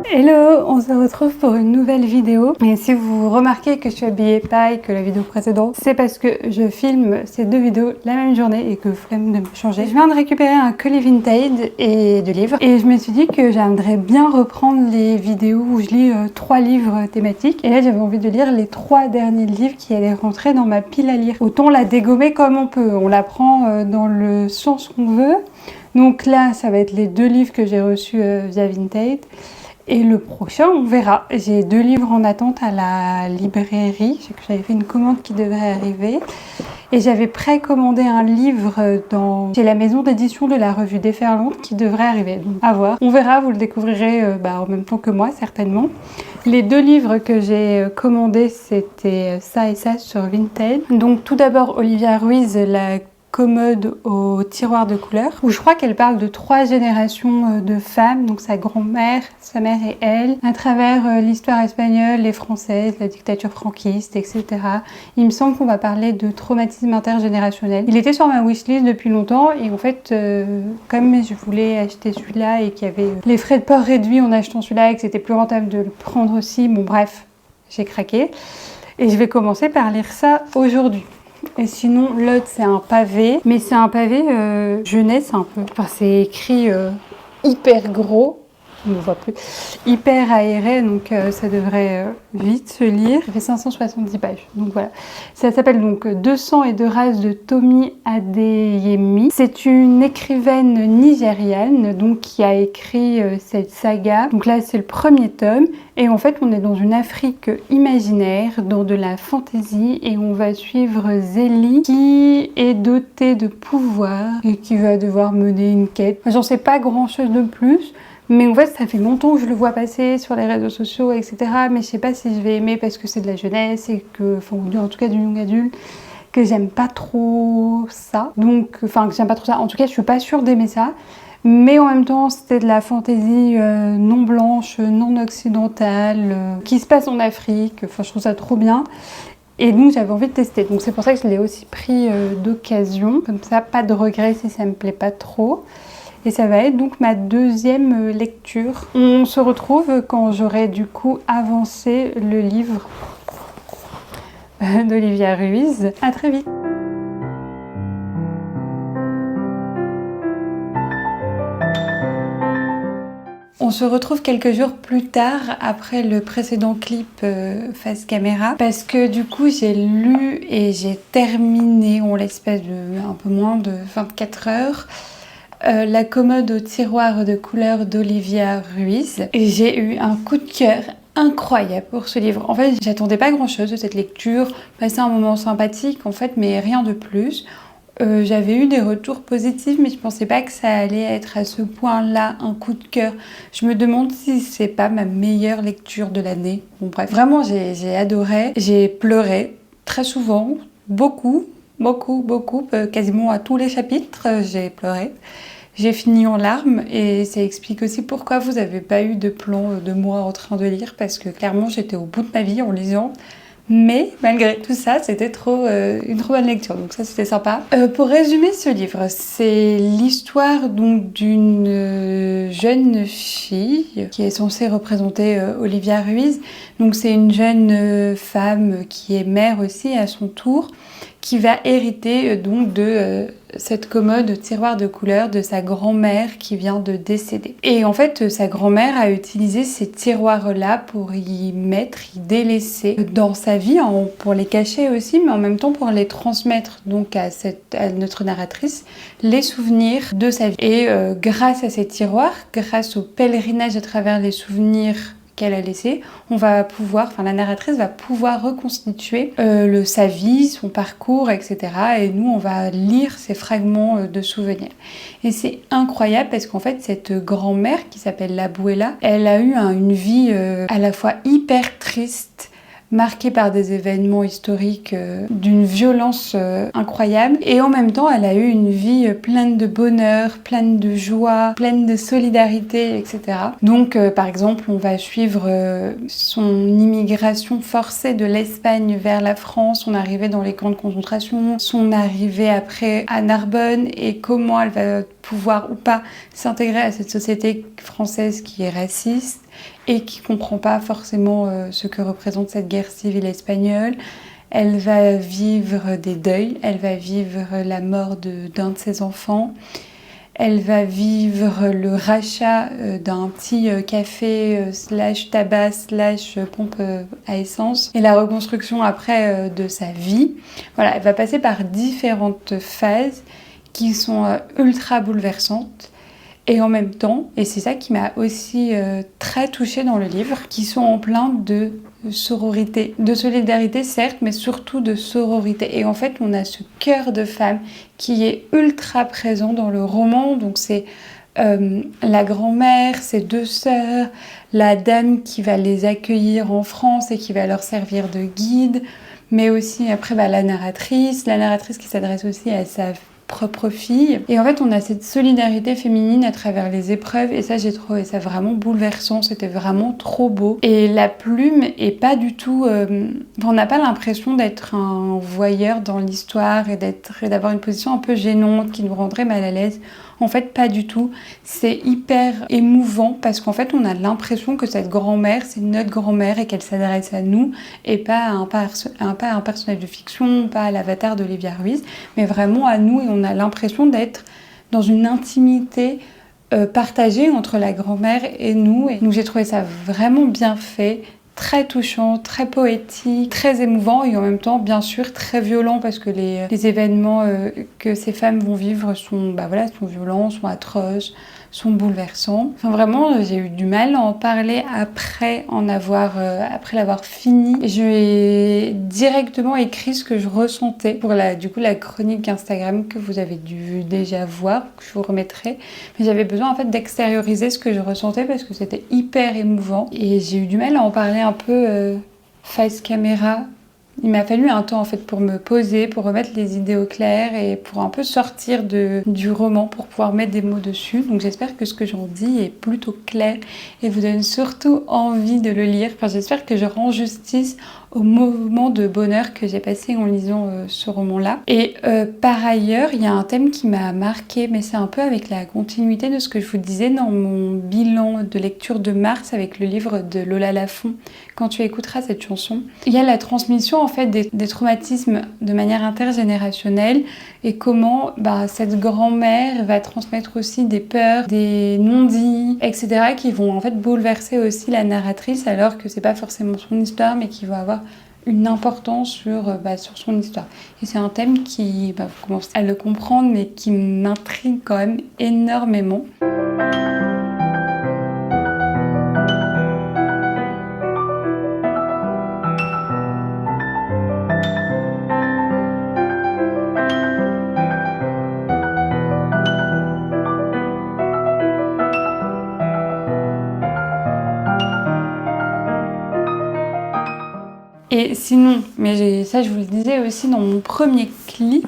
Hello, on se retrouve pour une nouvelle vidéo. Et si vous remarquez que je suis habillée pareil que la vidéo précédente, c'est parce que je filme ces deux vidéos la même journée et que flemme de me changer. Je viens de récupérer un colis Vinted et de livres et je me suis dit que j'aimerais bien reprendre les vidéos où je lis 3 livres thématiques. Et là j'avais envie de lire les 3 derniers livres qui allaient rentrer dans ma pile à lire. Autant la dégommer comme on peut, on la prend dans le sens qu'on veut. Donc là ça va être les 2 livres que j'ai reçus via Vinted. Et le prochain, on verra. J'ai 2 livres en attente à la librairie. Je sais que j'avais fait une commande qui devrait arriver. Et j'avais précommandé un livre chez la maison d'édition de la revue Déferlante qui devrait arriver. Donc à voir. On verra, vous le découvrirez en même temps que moi, certainement. Les 2 livres que j'ai commandés, c'était ça et ça sur Vinted. Donc tout d'abord, Olivia Ruiz, la commode au tiroir de couleurs, où je crois qu'elle parle de 3 générations de femmes, donc sa grand-mère, sa mère et elle, à travers l'histoire espagnole et française, la dictature franquiste, etc. Il me semble qu'on va parler de traumatisme intergénérationnel. Il était sur ma wishlist depuis longtemps et en fait, comme je voulais acheter celui-là et qu'il y avait les frais de port réduits en achetant celui-là et que c'était plus rentable de le prendre aussi, bon bref, j'ai craqué. Et je vais commencer par lire ça aujourd'hui. Et sinon, l'autre, c'est un pavé. Mais c'est un pavé jeunesse un peu. Enfin, c'est écrit hyper gros. On ne voit plus. Hyper aéré, donc ça devrait vite se lire. Ça fait 570 pages. Donc voilà. Ça s'appelle donc 200 et 2 races de Tomi Adeyemi. C'est une écrivaine nigériane donc, qui a écrit cette saga. Donc là, c'est le premier tome. Et en fait, on est dans une Afrique imaginaire, dans de la fantaisie. Et on va suivre Zélie qui est dotée de pouvoir et qui va devoir mener une quête. Enfin, j'en sais pas grand-chose de plus. Mais en fait, ça fait longtemps que je le vois passer sur les réseaux sociaux, etc. Mais je sais pas si je vais aimer parce que c'est de la jeunesse et que, enfin, en tout cas du young adulte, que j'aime pas trop ça. Donc, enfin, que j'aime pas trop ça. En tout cas, je suis pas sûre d'aimer ça. Mais en même temps, c'était de la fantaisie non blanche, non occidentale, qui se passe en Afrique. Enfin, je trouve ça trop bien. Et donc, j'avais envie de tester. Donc, c'est pour ça que je l'ai aussi pris d'occasion. Comme ça, pas de regret si ça me plaît pas trop. Et ça va être donc ma 2e lecture. On se retrouve quand j'aurai du coup avancé le livre d'Olivia Ruiz. À très vite. On se retrouve quelques jours plus tard après le précédent clip face caméra parce que du coup j'ai lu et j'ai terminé en l'espace de un peu moins de 24 heures la commode au tiroir de couleurs d'Olivia Ruiz. Et j'ai eu un coup de cœur incroyable pour ce livre. En fait, j'attendais pas grand chose de cette lecture, passer un moment sympathique en fait, mais rien de plus. J'avais eu des retours positifs, mais je pensais pas que ça allait être à ce point-là un coup de cœur. Je me demande si c'est pas ma meilleure lecture de l'année. Bon bref, vraiment j'ai adoré, j'ai pleuré très souvent, beaucoup, quasiment à tous les chapitres, j'ai pleuré. J'ai fini en larmes et ça explique aussi pourquoi vous n'avez pas eu de plan de moi en train de lire parce que clairement j'étais au bout de ma vie en lisant. Mais malgré tout ça, c'était une trop bonne lecture, donc ça c'était sympa. Pour résumer ce livre, c'est l'histoire donc d'une jeune fille qui est censée représenter Olivia Ruiz. Donc c'est une jeune femme qui est mère aussi à son tour, qui va hériter donc de cette commode tiroir de couleurs de sa grand-mère qui vient de décéder. Et en fait, sa grand-mère a utilisé ces tiroirs-là pour y délaisser dans sa vie, pour les cacher aussi, mais en même temps pour les transmettre donc à notre narratrice les souvenirs de sa vie. Et grâce à ces tiroirs, grâce au pèlerinage à travers les souvenirs qu'elle a laissé, la narratrice va pouvoir reconstituer sa vie, son parcours, etc. Et nous, on va lire ces fragments de souvenirs. Et c'est incroyable parce qu'en fait, cette grand-mère qui s'appelle l'Abuela, elle a eu une vie à la fois hyper triste, marquée par des événements historiques d'une violence incroyable. Et en même temps, elle a eu une vie pleine de bonheur, pleine de joie, pleine de solidarité, etc. Donc, par exemple, on va suivre son immigration forcée de l'Espagne vers la France, son arrivée dans les camps de concentration, son arrivée après à Narbonne et comment elle va pouvoir ou pas s'intégrer à cette société française qui est raciste et qui comprend pas forcément ce que représente cette guerre civile espagnole. Elle va vivre des deuils, elle va vivre la mort d'un de ses enfants. Elle va vivre le rachat d'un petit café slash tabac slash pompe à essence et la reconstruction après de sa vie. Voilà, elle va passer par différentes phases qui sont ultra bouleversantes et en même temps, et c'est ça qui m'a aussi très touchée dans le livre, qui sont en plein de sororité, de solidarité certes, mais surtout de sororité. Et en fait, on a ce cœur de femme qui est ultra présent dans le roman. Donc c'est la grand-mère, ses deux sœurs, la dame qui va les accueillir en France et qui va leur servir de guide, mais aussi après la narratrice qui s'adresse aussi à sa propre fille. Et en fait, on a cette solidarité féminine à travers les épreuves et ça, j'ai trouvé ça vraiment bouleversant. C'était vraiment trop beau. Et la plume est pas du tout... on n'a pas l'impression d'être un voyeur dans l'histoire et d'avoir une position un peu gênante qui nous rendrait mal à l'aise. En fait, pas du tout. C'est hyper émouvant parce qu'en fait, on a l'impression que cette grand-mère, c'est notre grand-mère et qu'elle s'adresse à nous et pas à un personnage de fiction, pas à l'avatar d'Olivia Ruiz, mais vraiment à nous et on a l'impression d'être dans une intimité partagée entre la grand-mère et nous. Et donc, j'ai trouvé ça vraiment bien fait. Très touchant, très poétique, très émouvant et en même temps, bien sûr, très violent parce que les événements que ces femmes vont vivre sont violents, sont atroces, sont bouleversants. Enfin, vraiment, j'ai eu du mal à en parler après l'avoir fini. Je lui ai directement écrit ce que je ressentais pour la chronique Instagram que vous avez dû déjà voir, que je vous remettrai. Mais j'avais besoin en fait d'extérioriser ce que je ressentais parce que c'était hyper émouvant et j'ai eu du mal à en parler un peu face caméra. Il m'a fallu un temps en fait pour me poser, pour remettre les idées au clair et pour un peu sortir du roman pour pouvoir mettre des mots dessus. Donc j'espère que ce que j'en dis est plutôt clair et vous donne surtout envie de le lire. Enfin, j'espère que je rends justice au moment de bonheur que j'ai passé en lisant ce roman-là. Et par ailleurs, il y a un thème qui m'a marquée, mais c'est un peu avec la continuité de ce que je vous disais dans mon bilan de lecture de mars avec le livre de Lola Lafont, Quand tu écouteras cette chanson. Il y a la transmission en fait des traumatismes de manière intergénérationnelle et comment cette grand-mère va transmettre aussi des peurs, des non-dits, etc. qui vont en fait bouleverser aussi la narratrice alors que c'est pas forcément son histoire mais qui va avoir une importance sur son histoire. Et c'est un thème qui, vous commencez à le comprendre, mais qui m'intrigue quand même énormément. Et sinon, mais ça je vous le disais aussi dans mon premier clip,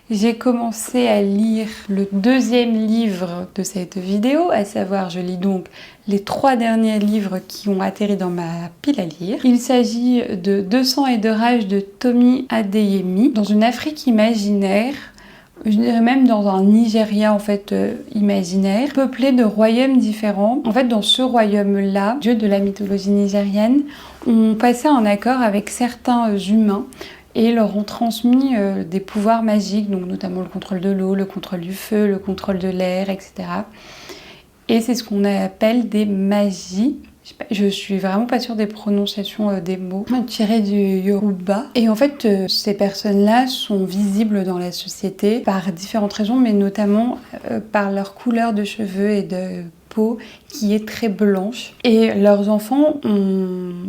j'ai commencé à lire le deuxième livre de cette vidéo, à savoir je lis donc les 3 derniers livres qui ont atterri dans ma pile à lire. Il s'agit de 200 et de rage de Tomi Adeyemi, dans une Afrique imaginaire, je dirais même dans un Nigeria en fait imaginaire, peuplé de royaumes différents. En fait, dans ce royaume-là, dieu de la mythologie nigérienne, ont passé un accord avec certains humains et leur ont transmis des pouvoirs magiques, donc notamment le contrôle de l'eau, le contrôle du feu, le contrôle de l'air, etc. Et c'est ce qu'on appelle des magies. Je suis vraiment pas sûre des prononciations des mots tirés du Yoruba. Et en fait, ces personnes-là sont visibles dans la société par différentes raisons, mais notamment par leur couleur de cheveux et de peau qui est très blanche. Et leurs enfants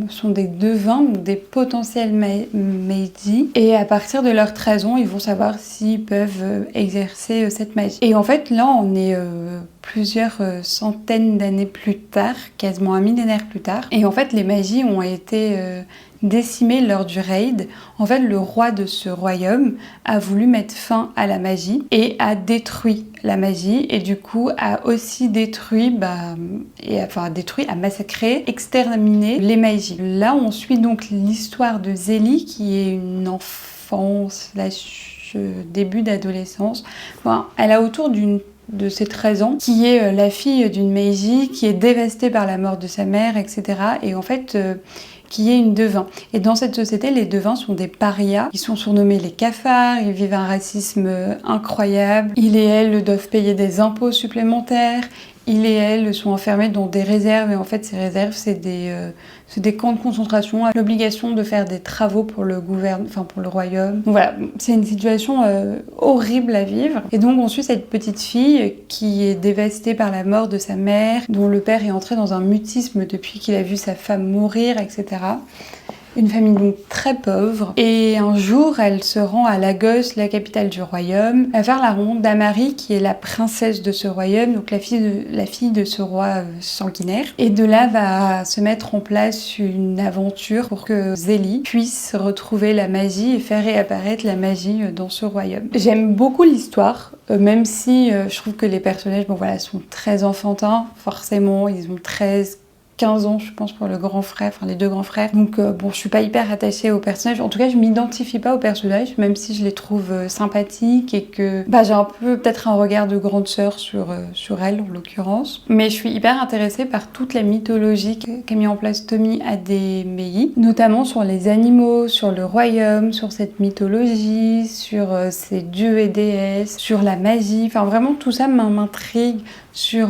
sont des devins, donc des potentiels Meiji. Et à partir de leurs 13 ans, ils vont savoir s'ils peuvent exercer cette magie. Et en fait, là, on est plusieurs centaines d'années plus tard, quasiment un millénaire plus tard. Et en fait, les magies ont été décimées lors du raid. En fait, le roi de ce royaume a voulu mettre fin à la magie et a détruit la magie et du coup a aussi détruit, a massacré, exterminé les magies. Là, on suit donc l'histoire de Zélie qui est une enfant / début d'adolescence. Elle a autour d'une de ses 13 ans, qui est la fille d'une Meiji, qui est dévastée par la mort de sa mère, etc. Et en fait, qui est une devin. Et dans cette société, les devins sont des parias. Ils sont surnommés les cafards, ils vivent un racisme incroyable. Ils et elles doivent payer des impôts supplémentaires. Ils et elles sont enfermés dans des réserves, et en fait ces réserves c'est des camps de concentration, l'obligation de faire des travaux pour le pour le royaume. Donc voilà, c'est une situation horrible à vivre. Et donc on suit cette petite fille qui est dévastée par la mort de sa mère, dont le père est entré dans un mutisme depuis qu'il a vu sa femme mourir, etc. Une famille donc très pauvre. Et un jour, elle se rend à Lagos, la capitale du royaume, à faire la rencontre d'Amari, qui est la princesse de ce royaume, donc la fille de ce roi sanguinaire. Et de là va se mettre en place une aventure pour que Zélie puisse retrouver la magie et faire réapparaître la magie dans ce royaume. J'aime beaucoup l'histoire, même si je trouve que les personnages sont très enfantins. Forcément, ils ont 15 ans, je pense, pour le grand frère, les deux grands frères. Donc je suis pas hyper attachée aux personnages. En tout cas, je m'identifie pas aux personnages, même si je les trouve sympathiques et que j'ai un peu peut-être un regard de grande sœur sur elle, en l'occurrence. Mais je suis hyper intéressée par toute la mythologie qu'a mis en place Tomi Adeyemi, notamment sur les animaux, sur le royaume, sur cette mythologie, sur ces dieux et déesses, sur la magie. Enfin, vraiment, tout ça m'intrigue. Sur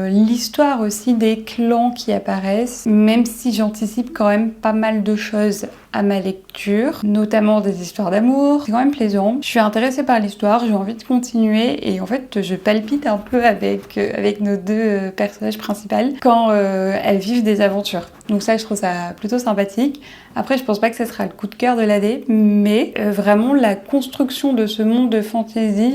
l'histoire aussi des clans qui apparaissent, même si j'anticipe quand même pas mal de choses à ma lecture, notamment des histoires d'amour. C'est quand même plaisant. Je suis intéressée par l'histoire, j'ai envie de continuer et en fait je palpite un peu avec nos deux personnages principaux quand elles vivent des aventures. Donc ça, je trouve ça plutôt sympathique. Après, je pense pas que ce sera le coup de cœur de l'année, mais vraiment la construction de ce monde de fantasy,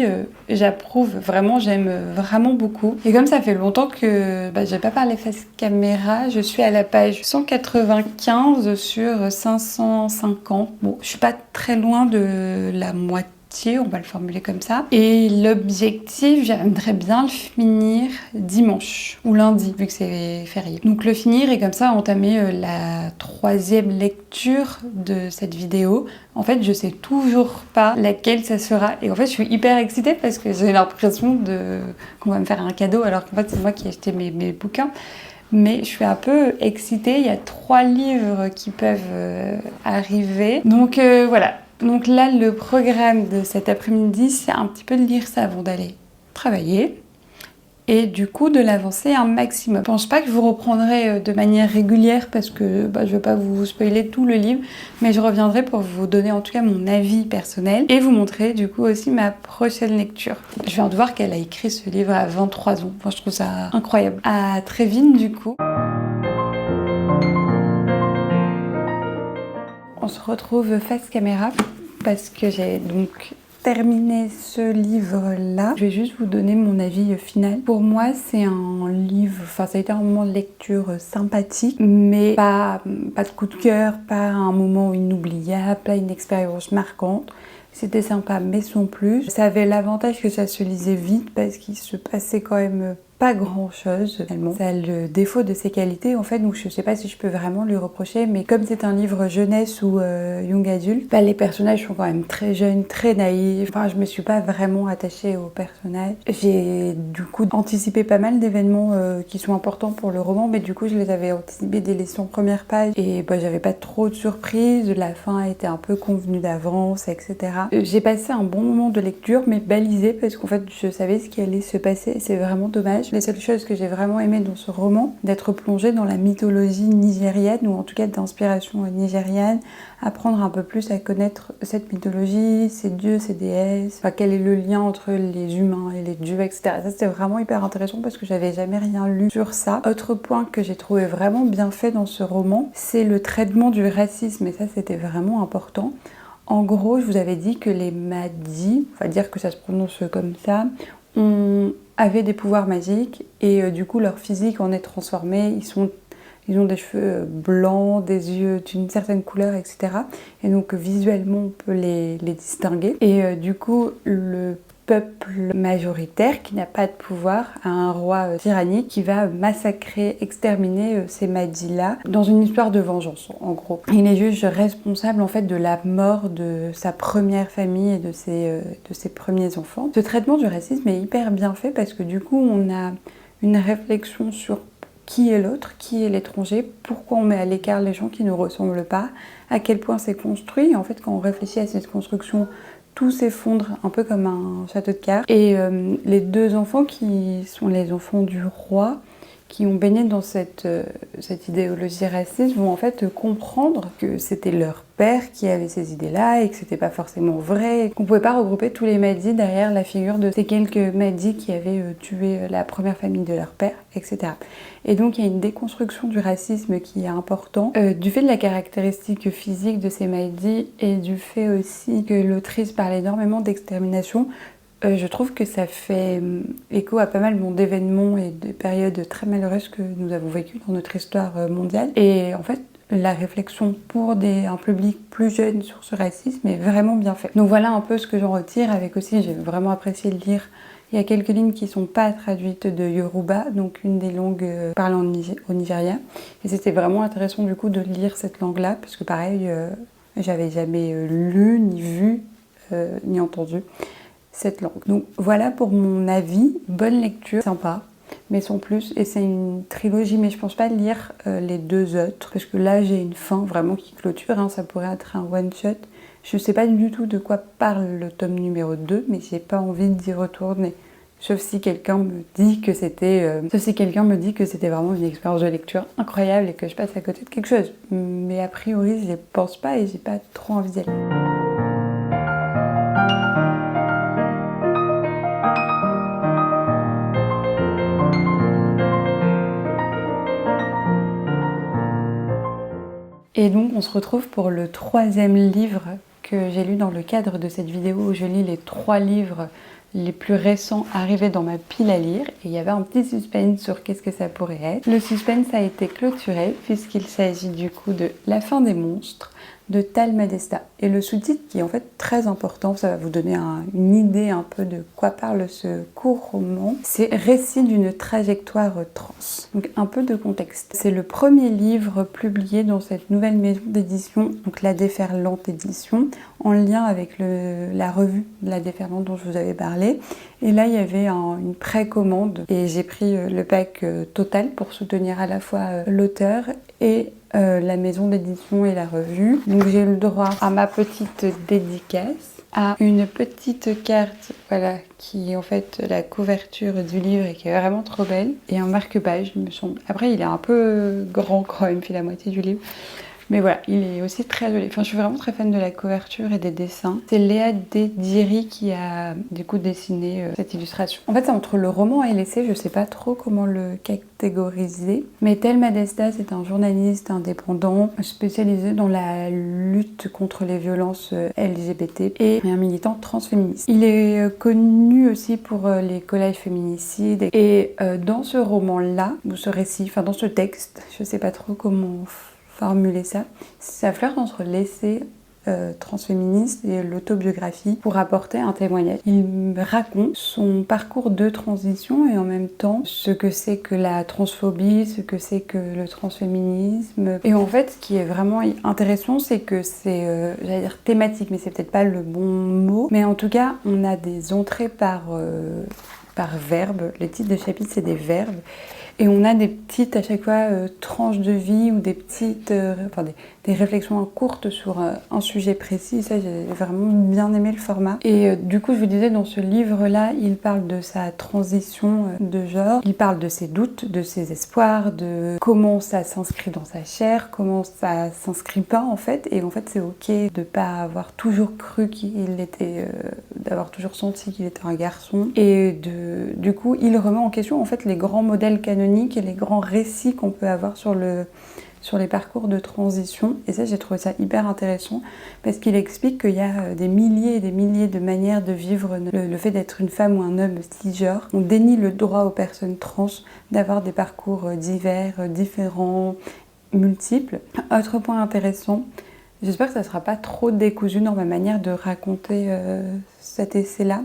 j'approuve vraiment, j'aime vraiment beaucoup. Et comme ça fait longtemps que j'ai pas parlé face caméra, je suis à la page 195 sur 550. Bon, je suis pas très loin de la moitié, on va le formuler comme ça. Et l'objectif, j'aimerais bien le finir dimanche ou lundi, vu que c'est férié. Donc le finir et comme ça entamer la 3e lecture de cette vidéo. En fait, je sais toujours pas laquelle ça sera. Et en fait, je suis hyper excitée parce que j'ai l'impression qu'on va me faire un cadeau alors qu'en fait, c'est moi qui ai acheté mes bouquins. Mais je suis un peu excitée, il y a 3 livres qui peuvent arriver. Donc voilà. Donc là, le programme de cet après-midi, c'est un petit peu de lire ça avant d'aller travailler. Et du coup, de l'avancer un maximum. Je pense pas que je vous reprendrai de manière régulière parce que je vais pas vous spoiler tout le livre, mais je reviendrai pour vous donner en tout cas mon avis personnel et vous montrer du coup aussi ma prochaine lecture. Je viens de voir qu'elle a écrit ce livre à 23 ans. Enfin, je trouve ça incroyable. À très vite du coup. On se retrouve face caméra parce que j'ai donc terminé ce livre-là. Je vais juste vous donner mon avis final. Pour moi, c'est un livre, ça a été un moment de lecture sympathique, mais pas de coup de cœur, pas un moment inoubliable, pas une expérience marquante. C'était sympa, mais sans plus. Ça avait l'avantage que ça se lisait vite parce qu'il se passait quand même pas grand chose finalement. Ça a le défaut de ses qualités en fait, donc je sais pas si je peux vraiment lui reprocher, mais comme c'est un livre jeunesse ou young adulte, les personnages sont quand même très jeunes, très naïfs. Enfin, je me suis pas vraiment attachée aux personnages. J'ai du coup anticipé pas mal d'événements qui sont importants pour le roman, mais du coup je les avais anticipés dès les 100 premières pages et j'avais pas trop de surprises. La fin était un peu convenue d'avance, etc. J'ai passé un bon moment de lecture, mais balisé parce qu'en fait je savais ce qui allait se passer. C'est vraiment dommage. Les seules choses que j'ai vraiment aimées dans ce roman, d'être plongée dans la mythologie nigériane, ou en tout cas d'inspiration nigériane, apprendre un peu plus à connaître cette mythologie, ces dieux, ces déesses, quel est le lien entre les humains et les dieux, etc. Ça c'était vraiment hyper intéressant parce que j'avais jamais rien lu sur ça. Autre point que j'ai trouvé vraiment bien fait dans ce roman, c'est le traitement du racisme, et ça c'était vraiment important. En gros, je vous avais dit que les Madis, on va dire que ça se prononce comme ça, avaient des pouvoirs magiques et du coup leur physique en est transformé, ils ont des cheveux blancs, des yeux d'une certaine couleur, etc. Et donc visuellement on peut les distinguer. Et du coup le peuple majoritaire qui n'a pas de pouvoir à un roi tyrannique qui va massacrer, exterminer ces Mahdi-là dans une histoire de vengeance en gros. Il est juste responsable en fait de la mort de sa première famille et de ses premiers enfants. Ce traitement du racisme est hyper bien fait parce que du coup on a une réflexion sur qui est l'autre, qui est l'étranger, pourquoi on met à l'écart les gens qui ne nous ressemblent pas, à quel point c'est construit. Et en fait, quand on réfléchit à cette construction, tout s'effondre un peu comme un château de cartes. Et les deux enfants qui sont les enfants du roi, qui ont baigné dans cette idéologie raciste, vont en fait comprendre que c'était leur père qui avait ces idées-là et que c'était pas forcément vrai, qu'on pouvait pas regrouper tous les Mahdi derrière la figure de ces quelques Mahdi qui avaient tué la première famille de leur père, etc. Et donc il y a une déconstruction du racisme qui est important, du fait de la caractéristique physique de ces Mahdi et du fait aussi que l'autrice parle énormément d'extermination. Je trouve que ça fait écho à pas mal d'événements et de périodes très malheureuses que nous avons vécues dans notre histoire mondiale. Et en fait, la réflexion pour un public plus jeune sur ce racisme est vraiment bien faite. Donc voilà un peu ce que j'en retire, avec aussi, j'ai vraiment apprécié de lire. Il y a quelques lignes qui ne sont pas traduites de Yoruba, donc une des langues parlées au Nigeria. Et c'était vraiment intéressant du coup de lire cette langue-là, parce que pareil, j'avais jamais lu, ni vu, ni entendu cette langue. Donc voilà pour mon avis, bonne lecture, sympa, mais sans plus, et c'est une trilogie, mais je pense pas lire les deux autres, parce que là j'ai une fin vraiment qui clôture, hein, ça pourrait être un one shot. Je sais pas du tout de quoi parle le tome numéro 2, mais j'ai pas envie d'y retourner. Sauf si quelqu'un me dit que c'était vraiment une expérience de lecture incroyable et que je passe à côté de quelque chose. Mais a priori, je pense pas et j'ai pas trop envie d'y aller. Et donc on se retrouve pour le 3e livre que j'ai lu dans le cadre de cette vidéo où je lis les 3 livres les plus récents arrivés dans ma pile à lire. Et il y avait un petit suspense sur qu'est-ce que ça pourrait être. Le suspense a été clôturé puisqu'il s'agit du coup de La fin des monstres de Tal Madesta. Et le sous-titre qui est en fait très important, ça va vous donner une idée un peu de quoi parle ce court roman, c'est Récit d'une trajectoire trans. Donc un peu de contexte. C'est le premier livre publié dans cette nouvelle maison d'édition, donc La Déferlante Édition, en lien avec la revue de La Déferlante dont je vous avais parlé. Et là, il y avait une précommande et j'ai pris le pack total pour soutenir à la fois l'auteur et la maison d'édition et la revue. Donc j'ai eu le droit à ma petite dédicace, à une petite carte, voilà, qui est en fait la couverture du livre et qui est vraiment trop belle, et un marque-page, il me semble. Après, il est un peu grand quand même, puis la moitié du livre. Mais voilà, il est aussi très joli. Enfin, je suis vraiment très fan de la couverture et des dessins. C'est Léa Diri qui a du coup dessiné cette illustration. En fait, c'est entre le roman et l'essai, je sais pas trop comment le catégoriser. Mais Tal Madesta, c'est un journaliste indépendant spécialisé dans la lutte contre les violences LGBT et un militant transféministe. Il est connu aussi pour les collèges féminicides. Et dans ce roman-là, ou ce récit, enfin dans ce texte, je sais pas trop comment formuler ça flirte entre l'essai transféministe et l'autobiographie pour apporter un témoignage. Il raconte son parcours de transition et en même temps ce que c'est que la transphobie, ce que c'est que le transféminisme. Et en fait, ce qui est vraiment intéressant, c'est que c'est, j'allais dire thématique, mais c'est peut-être pas le bon mot, mais en tout cas, on a des entrées par verbe. Les titres de chapitres, c'est des verbes. Et on a des petites, à chaque fois, tranches de vie ou des petites, des réflexions courtes sur un sujet précis. Ça, j'ai vraiment bien aimé le format. Et du coup, je vous disais, dans ce livre-là, il parle de sa transition de genre. Il parle de ses doutes, de ses espoirs, de comment ça s'inscrit dans sa chair, comment ça s'inscrit pas, en fait. Et en fait, c'est ok de pas avoir toujours cru qu'il était, d'avoir toujours senti qu'il était un garçon. Et du coup, il remet en question, en fait, les grands modèles canoniques et les grands récits qu'on peut avoir sur les parcours de transition. Et ça, j'ai trouvé ça hyper intéressant parce qu'il explique qu'il y a des milliers et des milliers de manières de vivre le fait d'être une femme ou un homme cisgenre. On dénie le droit aux personnes trans d'avoir des parcours divers, différents, multiples. Autre point intéressant, j'espère que ça ne sera pas trop décousu dans ma manière de raconter cet essai-là.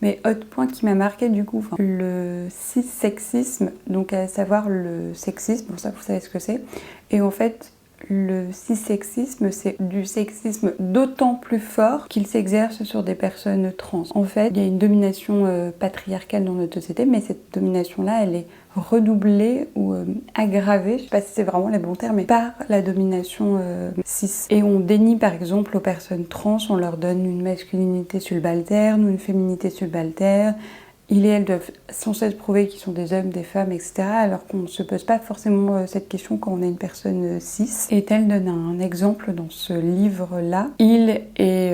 Mais autre point qui m'a marqué du coup, le cissexisme, donc à savoir le sexisme, pour ça vous savez ce que c'est. Et en fait, le cissexisme, c'est du sexisme d'autant plus fort qu'il s'exerce sur des personnes trans. En fait, il y a une domination patriarcale dans notre société, mais cette domination-là, elle est redoublée ou aggravée, je sais pas si c'est vraiment les bons termes, mais par la domination cis. Et on dénie par exemple aux personnes trans, on leur donne une masculinité subalterne ou une féminité subalterne. Ils et elles doivent sans cesse prouver qu'ils sont des hommes, des femmes, etc. Alors qu'on ne se pose pas forcément cette question quand on est une personne cis. Et elle donne un exemple dans ce livre-là. Il est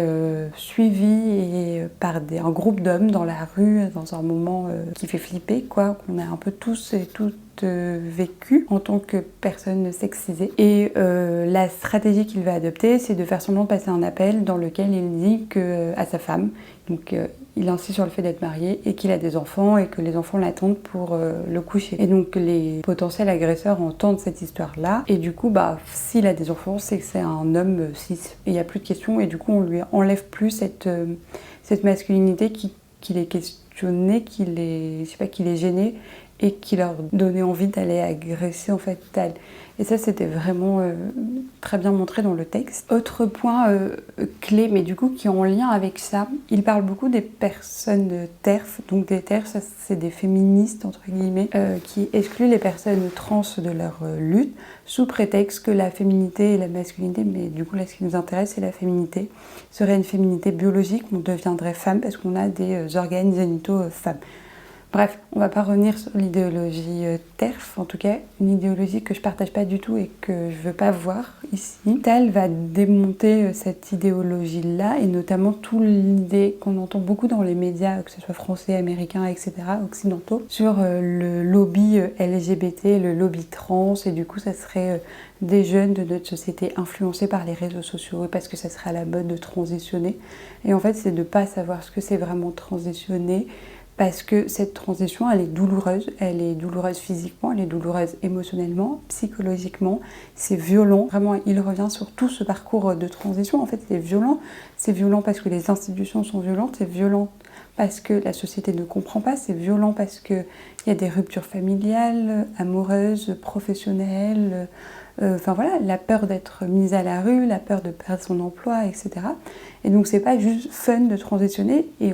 suivi par un groupe d'hommes dans la rue, dans un moment qui fait flipper, quoi, qu'on a un peu tous et toutes vécu en tant que personne sexisée. Et la stratégie qu'il va adopter, c'est de faire semblant de passer un appel dans lequel il dit à sa femme, donc il insiste sur le fait d'être marié et qu'il a des enfants et que les enfants l'attendent pour le coucher. Et donc les potentiels agresseurs entendent cette histoire-là et du coup, s'il a des enfants, c'est que c'est un homme cis. Et il n'y a plus de questions et du coup, on lui enlève plus cette masculinité qu'il est questionné, qu'il est gêné et qui leur donnait envie d'aller agresser en fait Tal. Et ça, c'était vraiment très bien montré dans le texte. Autre point clé, mais du coup qui est en lien avec ça, il parle beaucoup des personnes de TERF. Donc des TERF, ça c'est des féministes entre guillemets, qui excluent les personnes trans de leur lutte sous prétexte que la féminité et la masculinité, mais du coup là ce qui nous intéresse c'est la féminité, serait une féminité biologique, on deviendrait femme parce qu'on a des organes génitaux femmes. Bref, on va pas revenir sur l'idéologie TERF, en tout cas, une idéologie que je partage pas du tout et que je veux pas voir ici. Tal va démonter cette idéologie-là et notamment toute l'idée qu'on entend beaucoup dans les médias, que ce soit français, américains, etc., occidentaux, sur le lobby LGBT, le lobby trans, et du coup ça serait des jeunes de notre société influencés par les réseaux sociaux parce que ça serait à la mode de transitionner. Et en fait, c'est de pas savoir ce que c'est vraiment transitionner, parce que cette transition, elle est douloureuse physiquement, elle est douloureuse émotionnellement, psychologiquement, c'est violent. Vraiment, il revient sur tout ce parcours de transition. En fait, c'est violent parce que les institutions sont violentes, c'est violent parce que la société ne comprend pas, c'est violent parce qu'il y a des ruptures familiales, amoureuses, professionnelles, la peur d'être mise à la rue, la peur de perdre son emploi, etc. Et donc c'est pas juste fun de transitionner, et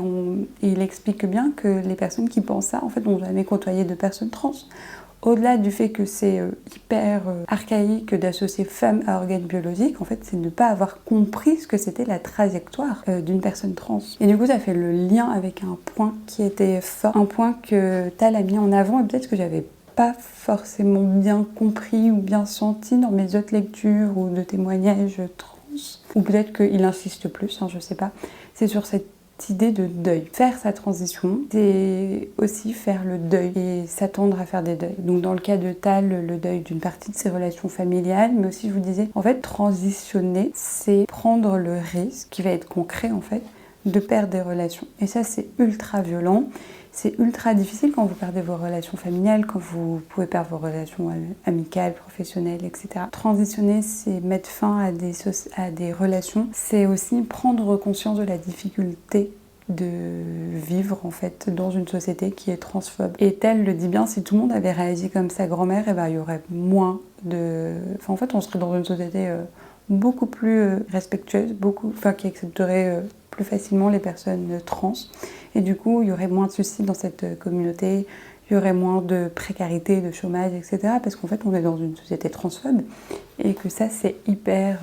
il explique bien que les personnes qui pensent ça, en fait, n'ont jamais côtoyé de personnes trans. Au-delà du fait que c'est hyper archaïque d'associer femme à organe biologique, en fait, c'est ne pas avoir compris ce que c'était la trajectoire d'une personne trans. Et du coup, ça fait le lien avec un point qui était fort, un point que Tal a mis en avant, et peut-être que j'avais pas forcément bien compris ou bien senti dans mes autres lectures ou de témoignages trans, ou peut-être qu'il insiste plus, je sais pas. C'est sur cette idée de deuil. Faire sa transition, c'est aussi faire le deuil et s'attendre à faire des deuils. Donc dans le cas de Tal, le deuil d'une partie de ses relations familiales, mais aussi je vous disais, en fait, transitionner, c'est prendre le risque, qui va être concret en fait, de perdre des relations. Et ça, c'est ultra violent. C'est ultra difficile quand vous perdez vos relations familiales, quand vous pouvez perdre vos relations amicales, professionnelles, etc. Transitionner, c'est mettre fin à des relations. C'est aussi prendre conscience de la difficulté de vivre en fait dans une société qui est transphobe. Et Tal le dit bien, si tout le monde avait réagi comme sa grand-mère, il y aurait moins de... en fait, on serait dans une société beaucoup plus respectueuse, qui accepterait plus facilement les personnes trans. Et du coup, il y aurait moins de suicides dans cette communauté, il y aurait moins de précarité, de chômage, etc. Parce qu'en fait, on est dans une société transphobe et que ça, c'est hyper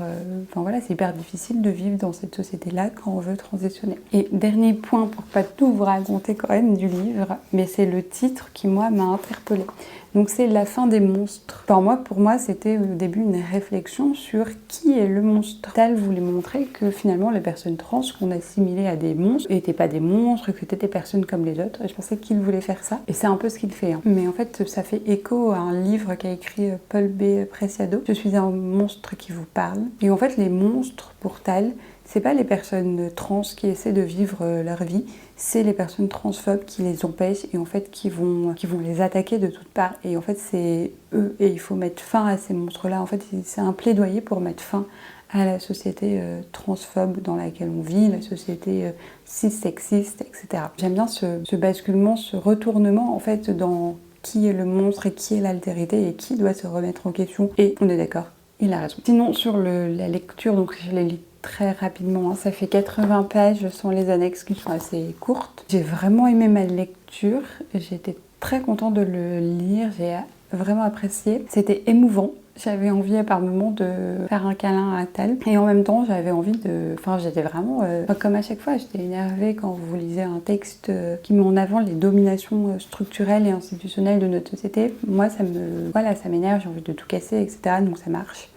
difficile de vivre dans cette société-là quand on veut transitionner. Et dernier point, pour pas tout vous raconter quand même du livre, mais c'est le titre qui, moi, m'a interpellée. Donc c'est La fin des monstres. Pour moi, c'était au début une réflexion sur qui est le monstre. Tal voulait montrer que finalement les personnes trans qu'on assimilait à des monstres n'étaient pas des monstres, que c'était des personnes comme les autres. Et je pensais qu'il voulait faire ça. Et c'est un peu ce qu'il fait. Mais en fait, ça fait écho à un livre qu'a écrit Paul B. Preciado. Je suis un monstre qui vous parle. Et en fait, les monstres, pour Tal, c'est pas les personnes trans qui essaient de vivre leur vie, c'est les personnes transphobes qui les empêchent et en fait qui vont les attaquer de toutes parts. Et en fait, c'est eux et il faut mettre fin à ces monstres-là. En fait, c'est un plaidoyer pour mettre fin à la société transphobe dans laquelle on vit, la société cis-sexiste, etc. J'aime bien ce basculement, ce retournement en fait dans qui est le monstre et qui est l'altérité et qui doit se remettre en question. Et on est d'accord, il a raison. Sinon, sur la lecture, donc je l'ai lu très rapidement, hein, ça fait 80 pages sans les annexes qui sont assez courtes. J'ai vraiment aimé ma lecture, j'étais très contente de le lire, j'ai vraiment apprécié. C'était émouvant. J'avais envie par moments de faire un câlin à Tal et en même temps j'avais envie de... Enfin j'étais vraiment... comme à chaque fois, j'étais énervée quand vous lisez un texte qui met en avant les dominations structurelles et institutionnelles de notre société. Moi ça me... Voilà, ça m'énerve, j'ai envie de tout casser, etc. Donc ça marche.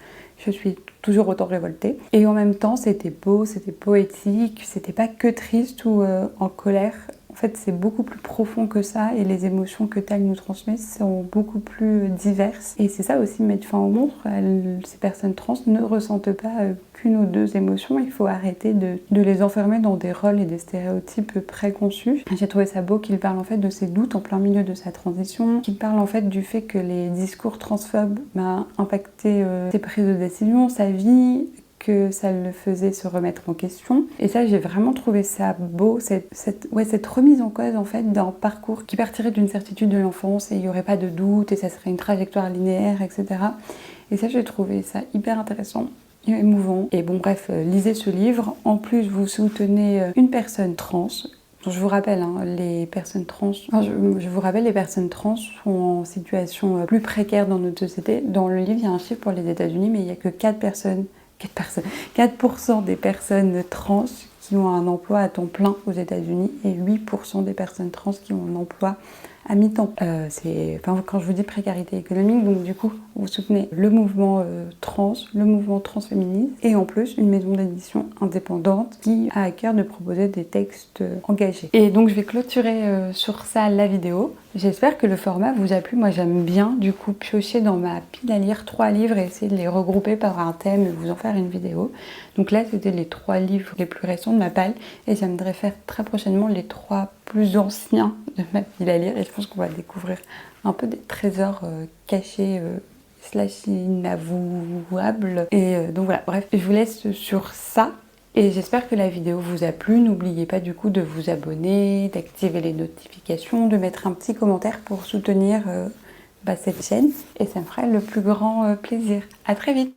Je suis toujours autant révoltée. Et en même temps c'était beau, c'était poétique, c'était pas que triste ou en colère. En fait, c'est beaucoup plus profond que ça et les émotions que Tal nous transmet sont beaucoup plus diverses. Et c'est ça aussi mettre fin au monde. Ces personnes trans ne ressentent pas qu'une ou deux émotions. Il faut arrêter de les enfermer dans des rôles et des stéréotypes préconçus. J'ai trouvé ça beau qu'il parle en fait de ses doutes en plein milieu de sa transition, qu'il parle en fait du fait que les discours transphobes impacté ses prises de décision, sa vie, que ça le faisait se remettre en question. Et ça, j'ai vraiment trouvé ça beau, cette remise en cause en fait d'un parcours qui partirait d'une certitude de l'enfance et il n'y aurait pas de doute et ça serait une trajectoire linéaire, etc. Et ça, j'ai trouvé ça hyper intéressant et émouvant. Et bon, bref, lisez ce livre. En plus, vous soutenez une personne trans. Je vous rappelle, les personnes trans, je vous rappelle, les personnes trans sont en situation plus précaire dans notre société. Dans le livre, il y a un chiffre pour les États-Unis, mais il n'y a que 4% des personnes trans qui ont un emploi à temps plein aux États-Unis et 8% des personnes trans qui ont un emploi à mi-temps. Quand je vous dis précarité économique, donc du coup, vous soutenez le mouvement trans, le mouvement transféministe et en plus une maison d'édition indépendante qui a à cœur de proposer des textes engagés. Et donc je vais clôturer sur ça la vidéo. J'espère que le format vous a plu. Moi j'aime bien du coup piocher dans ma pile à lire 3 livres et essayer de les regrouper par un thème et vous en faire une vidéo. Donc là c'était les 3 livres les plus récents de ma pile et j'aimerais faire très prochainement les 3 plus anciens de ma pile à lire et je pense qu'on va découvrir un peu des trésors cachés / inavouables. Et donc voilà, bref, je vous laisse sur ça. Et j'espère que la vidéo vous a plu. N'oubliez pas du coup de vous abonner, d'activer les notifications, de mettre un petit commentaire pour soutenir cette chaîne. Et ça me ferait le plus grand plaisir. À très vite!